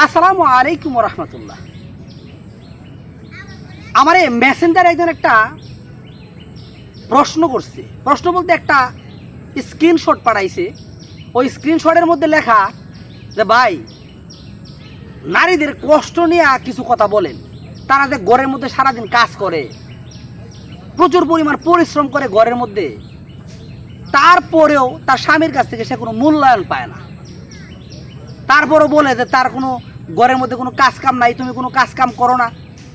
আসসালামু আলাইকুম রহমতুল্লাহ। আমার এই মেসেঞ্জার একজন একটা প্রশ্ন করছে, প্রশ্ন বলতে একটা স্ক্রিনশট পাঠাইছে। ওই স্ক্রিনশটের মধ্যে লেখা যে ভাই, নারীদের কষ্ট নিয়ে কিছু কথা বলেন। তারা যে ঘরের মধ্যে সারাদিন কাজ করে, প্রচুর পরিমাণ পরিশ্রম করে ঘরের মধ্যে, তারপরেও তার স্বামীর কাছ থেকে সে কোনো মূল্যায়ন পায় না। তারপরও বলে যে তার কোনো ঘরের মধ্যে কোনো কাজ কাম নাই, তুমি কোনো কাজ কাম করো না,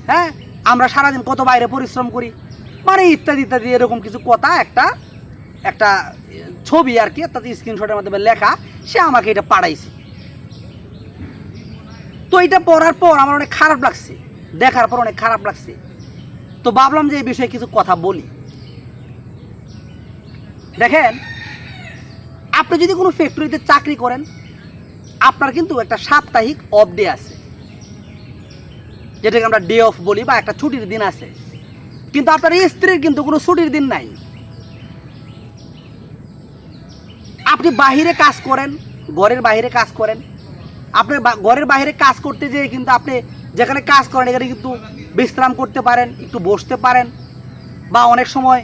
হ্যাঁ আমরা সারাদিন কত বাইরে পরিশ্রম করি, মানে ইত্যাদি ইত্যাদি এরকম কিছু কথা একটা একটা ছবি আর কি, তাতে স্ক্রিনশটের মাধ্যমে লেখা, সে আমাকে এটা পাঠাইছে। তো এটা পড়ার পর আমার অনেক খারাপ লাগছে, দেখার পর অনেক খারাপ লাগছে। তো ভাবলাম যে এই বিষয়ে কিছু কথা বলি। দেখেন, আপনি যদি কোনো ফ্যাক্টরিতে চাকরি করেন, আপনার কিন্তু একটা সাপ্তাহিক অফ ডে আছে, যেটাকে আমরা ডে অফ বলি, বা একটা ছুটির দিন আছে। কিন্তু আপনার স্ত্রীর কিন্তু কোনো ছুটির দিন নাই। আপনি বাহিরে কাজ করেন, ঘরের বাইরে কাজ করেন, আপনি ঘরের বাইরে কাজ করতে যেয়ে কিন্তু আপনি যেখানে কাজ করেন এখানে কিন্তু বিশ্রাম করতে পারেন, একটু বসতে পারেন, বা অনেক সময়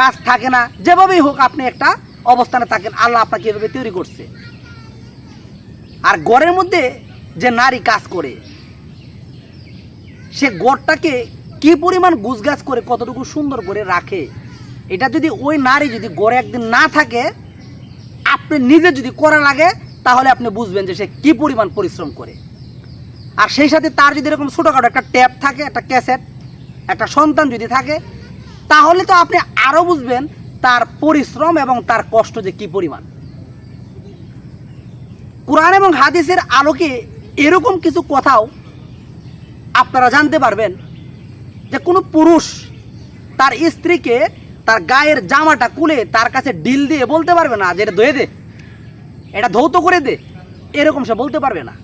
কাজ থাকে না। যেভাবেই হোক আপনি একটা অবস্থানে থাকেন, আল্লাহ আপনাকে এভাবে তৈরি করছে। আর ঘরের মধ্যে যে নারী কাজ করে, সে ঘরটাকে কি পরিমাণ গুছগাছ করে কতটুকু সুন্দর করে রাখে, এটা যদি ওই নারী যদি ঘরে একদিন না থাকে, আপনি নিজে যদি করা লাগে, তাহলে আপনি বুঝবেন যে সে কি পরিমাণ পরিশ্রম করে। আর সেই সাথে তার যদি এরকম ছোটোখাটো একটা ট্যাপ থাকে, একটা ক্যাসেট, একটা সন্তান যদি থাকে, তাহলে তো আপনি আরও বুঝবেন তার পরিশ্রম এবং তার কষ্ট যে কি পরিমাণ। কোরআন এবং হাদিসের আলোকে এরকম কিছু কথাও আপনারা জানতে পারবেন যে কোনো পুরুষ তার স্ত্রীকে তার গায়ের জামাটা খুলে তার কাছে ডিল দিয়ে বলতে পারবে না যে এটা ধুয়ে দে, এটা ধৌত করে দে, এরকম সে বলতে পারবে না।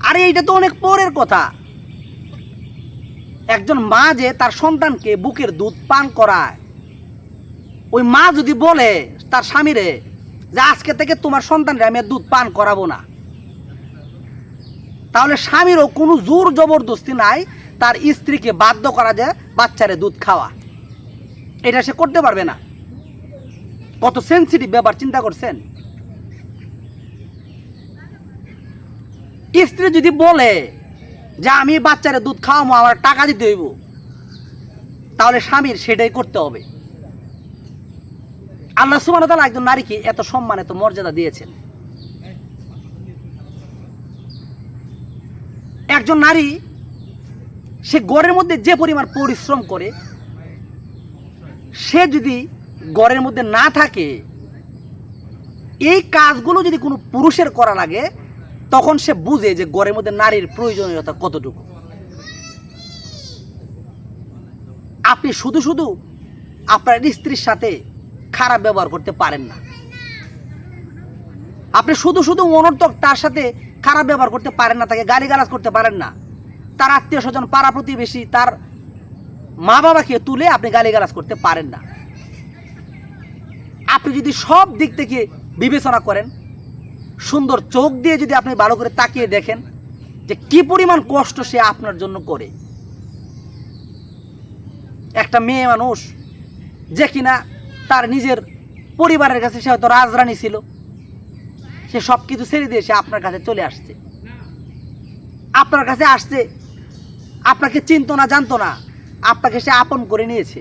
আরে এইটা তো অনেক পরের কথা। একজন মা যে তার সন্তানকে বুকের দুধ পান করায়, ওই মা যদি বলে তার স্বামীরে যে আজকে থেকে তোমার সন্তানরে আমি দুধ পান করাবো না, তাহলে স্বামীরও কোনো জোর জবরদস্তি নাই তার স্ত্রীকে বাধ্য করা যায় বাচ্চারে দুধ খাওয়া। এটা সে করতে পারবে না। কত সেন্সিটিভ ব্যাপার, চিন্তা করছেন? স্ত্রী যদি বলে যে আমি বাচ্চারে দুধ খাওয়াবো, আমার টাকা দিতে হইব, তাহলে স্বামীর সেটাই করতে হবে। আল্লাহ সুবহানাহু ওয়া তাআলা একজন নারীকে এত সম্মান, এত মর্যাদা দিয়েছেন। একজন নারী সে ঘরের মধ্যে যে পরিমাণ পরিশ্রম করে, সে যদি ঘরের মধ্যে না থাকে, এই কাজগুলো যদি কোনো পুরুষের করা লাগে, তখন সে বুঝে যে ঘরের মধ্যে নারীর প্রয়োজনীয়তা কতটুকু। আপনি শুধু শুধু আপনার স্ত্রীর সাথে খারাপ ব্যবহার করতে পারেন না। আপনি শুধু শুধু অনর্থক তার সাথে খারাপ ব্যবহার করতে পারেন না, তাকে গালিগালাজ করতে পারেন না। তার আত্মীয় স্বজন, পাড়া প্রতিবেশী, তার মা বাবাকে তুলে আপনি গালিগালাজ করতে পারেন না। আপনি যদি সব দিক থেকে বিবেচনা করেন, সুন্দর চোখ দিয়ে যদি আপনি ভালো করে তাকিয়ে দেখেন যে কি পরিমাণ কষ্ট সে আপনার জন্য করে। একটা মেয়ে মানুষ যে কিনা তার নিজের পরিবারের কাছে সে হয়তো রাজরানী ছিল, সে সব কিছু ছেড়ে দিয়ে সে আপনার কাছে চলে আসছে, আপনার কাছে আসছে, আপনাকে চিনতো না, জানতো না, আপনাকে সে আপন করে নিয়েছে।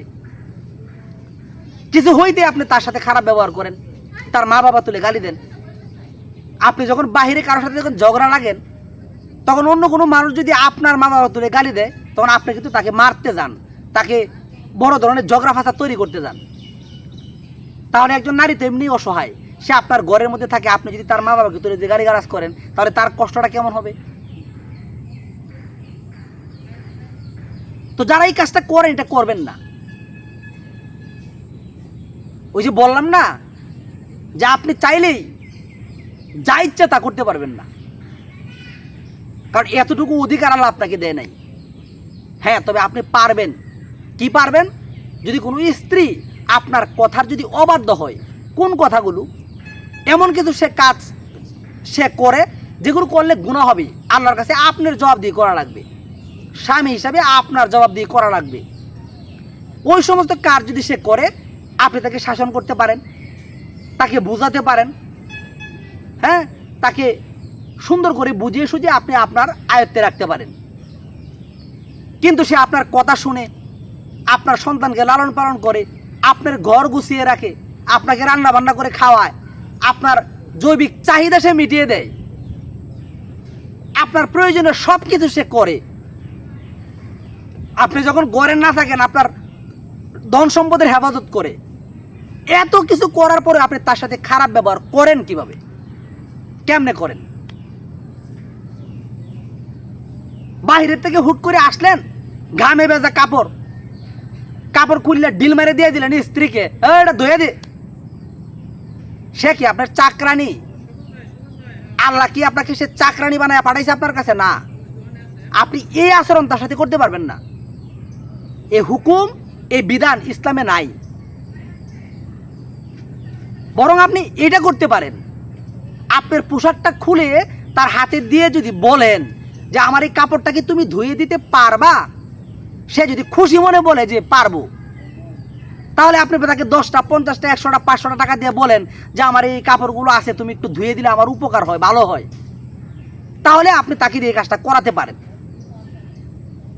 কিছু হইতে আপনি তার সাথে খারাপ ব্যবহার করেন, তার মা বাবা তুলে গালি দেন। আপনি যখন বাহিরে কারোর সাথে যখন ঝগড়া লাগেন, তখন অন্য কোনো মানুষ যদি আপনার মা বাবা তুলে গালি দেয়, তখন আপনি কিন্তু তাকে মারতে যান, তাকে বড় ধরনের ঝগড়া ফাসাদ তৈরি করতে যান। তাহলে একজন নারী তো এমনি অসহায়, সে আপনার ঘরের মধ্যে থাকে, আপনি যদি তার মা বাবাকে তুলে দিয়ে গালিগালাজ করেন, তাহলে তার কষ্টটা কেমন হবে? তো যারা এই কাজটা করেন, এটা করবেন না। ওই যে বললাম না যে আপনি চাইলেই যা ইচ্ছা তা করতে পারবেন না, কারণ এতটুকু অধিকার আল্লাহ আপনাকে দেয় নাই। হ্যাঁ, তবে আপনি পারবেন। কি পারবেন? যদি কোনো স্ত্রী আপনার কথার যদি অবাধ্য হয়, কোন কথাগুলো, এমন কিছু সে কাজ সে করে যেগুলো করলে গুনাহ হবে, আল্লাহর কাছে আপনার জবাব দিয়ে করা লাগবে, স্বামী হিসাবে আপনার জবাব দিয়ে করা লাগবে। ওই সমস্ত কাজ যদি সে করে, আপনি তাকে শাসন করতে পারেন, তাকে বোঝাতে পারেন, হ্যাঁ, তাকে সুন্দর করে বুঝিয়ে সুঝিয়ে আপনি আপনার আয়ত্তে রাখতে পারেন। কিন্তু সে আপনার কথা শুনে, আপনার সন্তানকে লালন পালন করে, আপনার ঘর গুছিয়ে রাখে, আপনাকে রান্না বান্না করে খাওয়ায়, আপনার জৈবিক চাহিদা সে মিটিয়ে দেয়, আপনার প্রয়োজনীয় সব কিছু সে করে। আপনি যখন ঘরে না থাকেন, আপনার ধন সম্পদের হেফাজত করে, এত কিছু করার পরে আপনি তার সাথে খারাপ ব্যবহার করেন কিভাবে? কেমনে করেন? বাহিরের থেকে হুট করে আসলেন, ঘামে ভেজা কাপড় খুললে ডিল মেরে দিয়ে দিলেন স্ত্রীকে, এটা ধুয়ে দে। সে কি আপনার চাকরানি? আল্লাহ কি আপনাকে সে চাকরানি বানায় পাঠাইছে আপনার কাছে? না, আপনি এই আচরণ তার সাথে করতে পারবেন না। এই হুকুম, এই বিধান ইসলামে নাই। বরং আপনি এটা করতে পারেন, আপনার পোশাকটা খুলে তার হাতে দিয়ে যদি বলেন যে আমার এই কাপড়টা কি তুমি ধুয়ে দিতে পারবা, সে যদি খুশি মনে বলে যে পারবো, তাহলে আপনি তাকে 10টা 50টা 100টা 500টা টাকা দিয়ে বলেন যে আমার এই কাপড়গুলো আছে, তুমি একটু ধুয়ে দিলে আমার উপকার হয়, ভালো হয়। তাহলে আপনি তাকে দিয়ে এই কাজটা করাতে পারেন।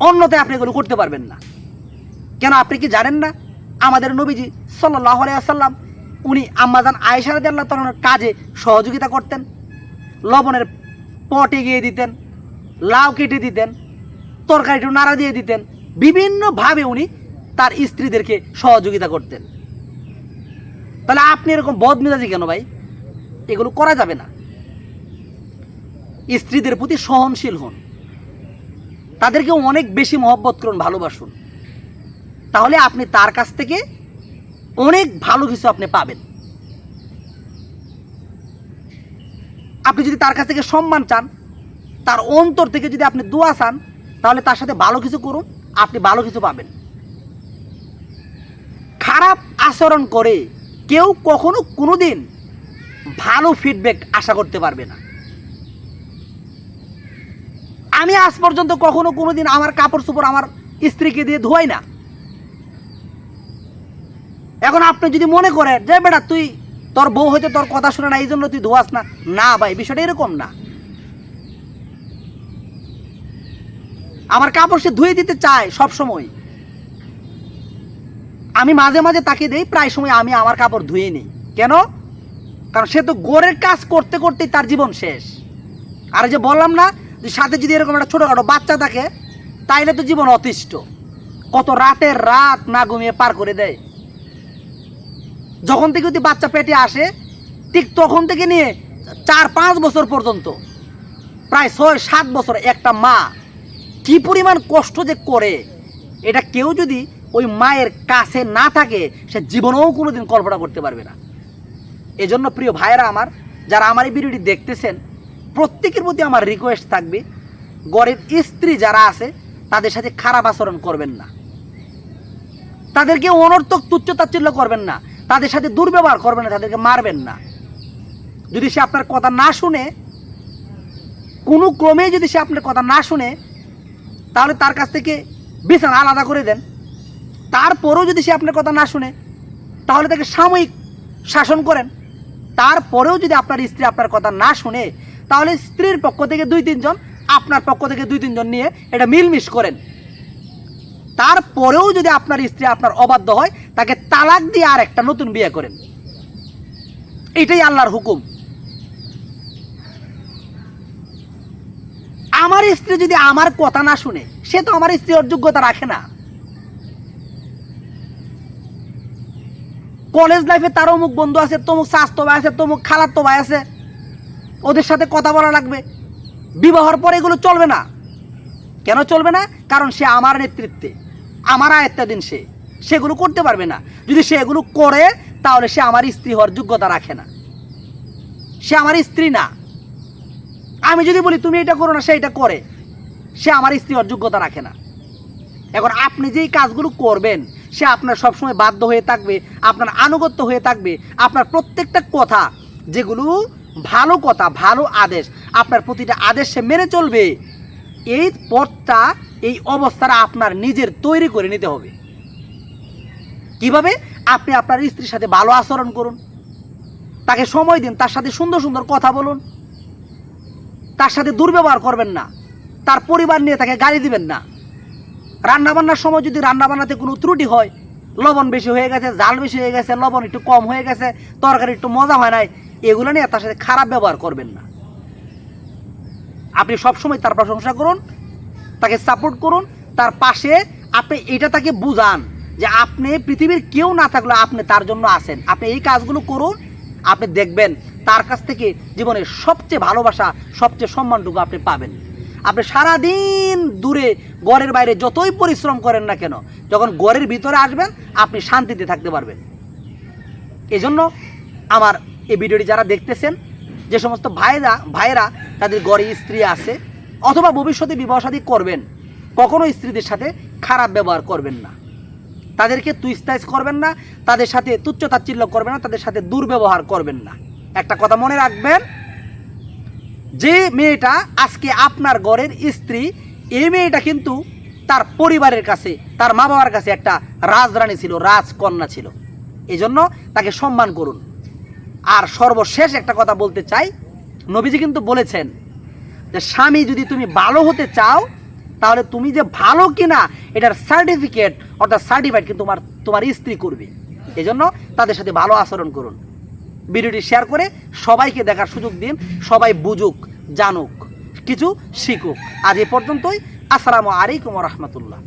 অন্যথায় আপনি এগুলো করতে পারবেন না। কেন, আপনি কি জানেন না আমাদের নবীজি সাল্লাল্লাহু আলাইহি ওয়াসাল্লাম উনি আম্মাজান আয়েশা রাদিয়াল্লাহু তাআলার কাজে সহযোগিতা করতেন। লবণের পটে গিয়ে দিতেন, লাউ কেটে দিতেন, তরকারিটা নাড়া দিয়ে দিতেন, বিভিন্নভাবে উনি তার স্ত্রীদেরকে সহযোগিতা করতেন। তাহলে আপনি এরকম বদমেজাজি কেন ভাই? এগুলো করা যাবে না। স্ত্রীদের প্রতি সহনশীল হন, তাদেরকে অনেক বেশি মহব্বত করুন, ভালোবাসুন। তাহলে আপনি তার কাছ থেকে অনেক ভালো কিছু আপনি পাবেন। আপনি যদি তার কাছ থেকে সম্মান চান, তার অন্তর থেকে যদি আপনি দোয়া চান, তাহলে তার সাথে ভালো কিছু করুন, আপনি ভালো কিছু পাবেন। খারাপ আচরণ করে কেউ কখনো কোনোদিন ভালো ফিডব্যাক আশা করতে পারবে না। আমি আজ পর্যন্ত কখনো কোনোদিন আমার কাপড় চোপড় আমার স্ত্রীকে দিয়ে ধোয়াই না। এখন আপনি যদি মনে করেন যে বেটা তুই তোর বউ হয়তো তোর কথা শুনে না, এই জন্য তুই ধোয়াস না, না ভাই, বিষয়টা এরকম না। আমার কাপড় সে ধুয়ে দিতে চায় সব সময়। আমি মাঝে মাঝে তাকে দেই, প্রায় সময় আমি আমার কাপড় ধুয়ে নিই। কেন? কারণ সে তো গোরের কাজ করতে করতেই তার জীবন শেষ। আর যে বললাম না, যে সাথে যদি এরকম একটা ছোটোখাটো বাচ্চা থাকে, তাইলে তো জীবন অতিষ্ঠ। কত রাতের রাত না ঘুমিয়ে পার করে দেয়। যখন থেকে যদি বাচ্চা পেটে আসে, ঠিক তখন থেকে নিয়ে 4-5 বছর পর্যন্ত, প্রায় 6-7 বছর একটা মা কি পরিমাণ কষ্ট যে করে, এটা কেউ যদি ওই মায়ের কাছে না থাকে, সে জীবনেও কোনোদিন কল্পনা করতে পারবে না। এজন্য প্রিয় ভাইয়েরা আমার, যারা আমার এই ভিডিওটি দেখতেছেন, প্রত্যেকের প্রতি আমার রিকোয়েস্ট থাকবে, ঘরের স্ত্রী যারা আছে তাদের সাথে খারাপ আচরণ করবেন না, তাদেরকে অনর্থক তুচ্ছ-তাচ্ছিল্য করবেন না, তাদের সাথে দুর্ব্যবহার করবেন না, তাদেরকে মারবেন না। যদি সে আপনার কথা না শুনে, কোনো ক্রমে যদি সে আপনার কথা না শুনে, তাহলে তার কাছ থেকে বিছানা আলাদা করে দেন। তারপরেও যদি সে আপনার কথা না শুনে, তাহলে তাকে সাময়িক শাসন করেন। তারপরেও যদি আপনার স্ত্রী আপনার কথা না শুনে, তাহলে স্ত্রীর পক্ষ থেকে 2-3 জন, আপনার পক্ষ থেকে 2-3 জন নিয়ে এটা মিলমিশ করেন। তারপরেও যদি আপনার স্ত্রী আপনার অবাধ্য হয়, তাকে তালাক দিয়ে আর একটা নতুন বিয়ে করেন। এটাই আল্লাহর হুকুম। আমার স্ত্রী যদি আমার কথা না শুনে, সে তো আমার স্ত্রী ওর যোগ্যতা রাখে না। কলেজ লাইফে তার অমুক বন্ধু আছে, তমুক স্বাস্থ্য ভাই আছে, তমুক খালাতো ভাই আছে, ওদের সাথে কথা বলা লাগবে। বিবাহর পরে এগুলো চলবে না। কেন চলবে না? কারণ সে আমার নেতৃত্বে, আমার আয়ত্তাধীন, সেগুলো করতে পারবে না। যদি সে এগুলো করে, তাহলে সে আমার স্ত্রী হওয়ার যোগ্যতা রাখে না, সে আমার স্ত্রী না। আমি যদি বলি তুমি এটা করো না, সে এটা করে, সে আমার স্ত্রী হওয়ার যোগ্যতা রাখে না। এখন আপনি যেই কাজগুলো করবেন, সে আপনার সবসময় বাধ্য হয়ে থাকবে, আপনার আনুগত্য হয়ে থাকবে। আপনার প্রত্যেকটা কথা, যেগুলো ভালো কথা, ভালো আদেশ, আপনার প্রতিটা আদেশ সে মেনে চলবে, এই পথটা, এই অবস্থাটা আপনার নিজের তৈরি করে নিতে হবে। কিভাবে? আপনি আপনার স্ত্রীর সাথে ভালো আচরণ করুন, তাকে সময় দিন, তার সাথে সুন্দর সুন্দর কথা বলুন, তার সাথে দুর্ব্যবহার করবেন না, তার পরিবার নিয়ে তাকে গালি দিবেন না। রান্নাবান্নার সময় যদি রান্নাবান্নাতে কোনো ত্রুটি হয়, লবণ বেশি হয়ে গেছে, জাল বেশি হয়ে গেছে, লবণ একটু কম হয়ে গেছে, তরকারি একটু মজা হয় নাই, এগুলো নিয়ে তার সাথে খারাপ ব্যবহার করবেন না। আপনি সবসময় তার প্রশংসা করুন, তাকে সাপোর্ট করুন, তার পাশে আপনি এটা তাকে বুঝান যে আপনি পৃথিবীর কেউ না থাকলে আপনি তার জন্য আছেন। আপনি এই কাজগুলো করুন, আপনি দেখবেন তার কাছ থেকে জীবনের সবচেয়ে ভালোবাসা, সবচেয়ে সম্মানটুকু আপনি পাবেন। আপনি সারাদিন দূরে ঘরের বাইরে যতই পরিশ্রম করেন না কেন, যখন ঘরের ভিতরে আসবেন আপনি শান্তিতে থাকতে পারবেন। এজন্য আমার এই ভিডিওটি যারা দেখতেছেন, যে সমস্ত ভাইয়েরা তাদের ঘরে স্ত্রী আছে অথবা ভবিষ্যতে বিবাহ শাদী করবেন, কখনো স্ত্রীদের সাথে খারাপ ব্যবহার করবেন না, তাদেরকে তুইস্তাইজ করবেন না, তাদের সাথে তুচ্ছ তাচ্ছিল্য করবেন না, তাদের সাথে দুর্ব্যবহার করবেন না। একটা কথা মনে রাখবেন, যে মেয়েটা আজকে আপনার ঘরের স্ত্রী, এই মেয়েটা কিন্তু তার পরিবারের কাছে, তার মা বাবার কাছে একটা রাজরানী ছিল, রাজকন্যা ছিল। এই জন্য তাকে সম্মান করুন। আর সর্বশেষ একটা কথা বলতে চাই, নবীজি কিন্তু বলেছেন যে স্বামী যদি তুমি ভালো হতে চাও, তাহলে তুমি যে ভালো কিনা এটার সার্টিফিকেট অর্থাৎ সার্টিফাইড কিন্তু তোমার স্ত্রী করবে। এই জন্য তাদের সাথে ভালো আচরণ করুন। ভিডিওটি শেয়ার করে সবাইকে দেখার সুযোগ দিন, সবাই বুঝুক, জানুক, কিছু শিখুক। আজ এ পর্যন্তই। আসসালামু আলাইকুম ওয়া রাহমাতুল্লাহ।